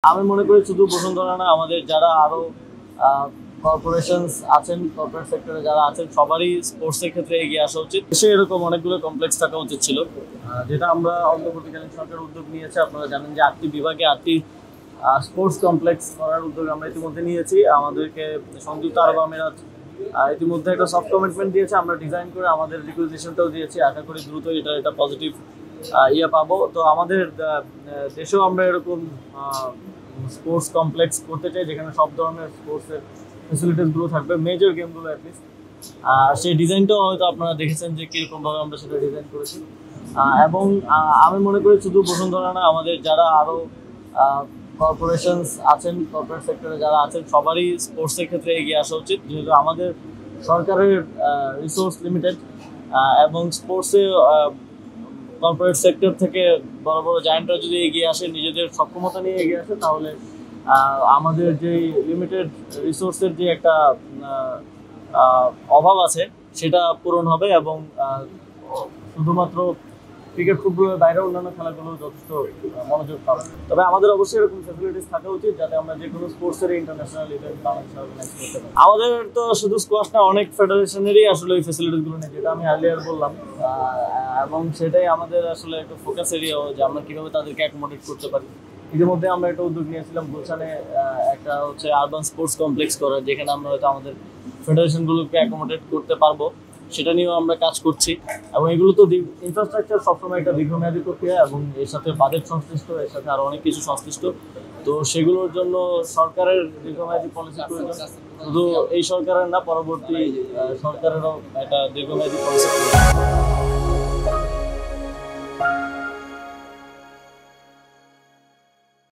আমি মনে করি শুধু বসুন্ধরা না, আমাদের যারা আরো কর্পোরেশনস আছেন, কর্পোরেট সেক্টরে যারা আছেন, সবারই স্পোর্টসের ক্ষেত্রে এগিয়ে আসা উচিত। দেশে এরকম অনেকগুলো কমপ্লেক্স থাকা উচিত ছিল, যেটা আমরা অন্তর্বর্তীকালীন সরকার উদ্যোগ নিয়েছে। আপনারা জানেন যে 8টি বিভাগে 8টি স্পোর্টস কমপ্লেক্স করার উদ্যোগ আমরা ইতিমধ্যে নিয়েছি। আমাদেরকে সংযুক্ত আরব আমিরাত ইতিমধ্যে একটা সফট কমিটমেন্ট দিয়েছে, আমরা ডিজাইন করে আমাদের রিকুইজিশনটাও দিয়েছি। আশা করি দ্রুত এটা পজিটিভ পাবো। তো আমাদের দেশেও আমরা এরকম স্পোর্টস কমপ্লেক্স করতে চাই, যেখানে সব ধরনের স্পোর্টসের ফেসিলিটিসগুলো থাকবে, মেজর গেমগুলো অ্যাটলিস্ট। সেই ডিজাইনটাও হয়তো আপনারা দেখেছেন যে কীরকমভাবে আমরা সেটা ডিজাইন করেছি। এবং আমি মনে করি শুধু বসুন্ধরা না, আমাদের যারা আরও কর্পোরেশনস আছেন, কর্পোরেট সেক্টরে যারা আছেন, সবারই স্পোর্টসের ক্ষেত্রে এগিয়ে আসা উচিত। যেহেতু আমাদের সরকারের রিসোর্স লিমিটেড এবং স্পোর্টসে কর্পোরেট সেক্টর থেকে বড় বড় জায়ান্টরা যদি এগিয়ে আসে, নিজেদের সক্ষমতা নিয়ে এগিয়ে আসে, তাহলে আমাদের যে লিমিটেড রিসোর্সের যে একটা অভাব আছে সেটা পূরণ হবে। এবং শুধুমাত্র ক্রিকেট ফুটবলের বাইরে অন্যান্য খেলাগুলো যথেষ্ট মনোযোগ পাবে। তবে আমাদের অবশ্যই এরকম ফ্যাসিলিটিস থাকা উচিত, যাতে আমরা যে কোনো স্পোর্টসের ইন্টারন্যাশনাল ইভেন্ট বাংলাদেশে অর্গানাইজ করতে পারি। আমাদের তো শুধু স্কোয়াশ না, অনেক ফেডারেশনেরই আসলে ওই ফ্যাসিলিটিসগুলো নেই, যেটা আমি আর্লিয়ার বললাম। এবং সেটাই আমাদের আসলে একটা ফোকাস এরিয়াও, যে আমরা কীভাবে তাদেরকে অ্যাকোমোডেট করতে পারি। ইতিমধ্যে আমরা একটা উদ্যোগ নিয়েছিলাম গুলশানে, একটা হচ্ছে আরবান স্পোর্টস কমপ্লেক্স করার, যেখানে আমরা হয়তো আমাদের ফেডারেশনগুলোকে অ্যাকোমোডেট করতে পারবো। সেটা নিয়েও আমরা কাজ করছি। এবং এগুলো তো ইনফ্রাস্ট্রাকচার সবসময় একটা দীর্ঘমেয়াদী প্রক্রিয়া, এবং এর সাথে বাজেট সংশ্লিষ্ট, এর সাথে আরো অনেক কিছু সংশ্লিষ্ট। তো সেগুলোর জন্য সরকারের দীর্ঘমেয়াদী পলিসি প্রয়োজন। শুধু এই সরকারের না, পরবর্তী সরকারেরও একটা দীর্ঘমেয়াদী পলিসি প্রয়োজন।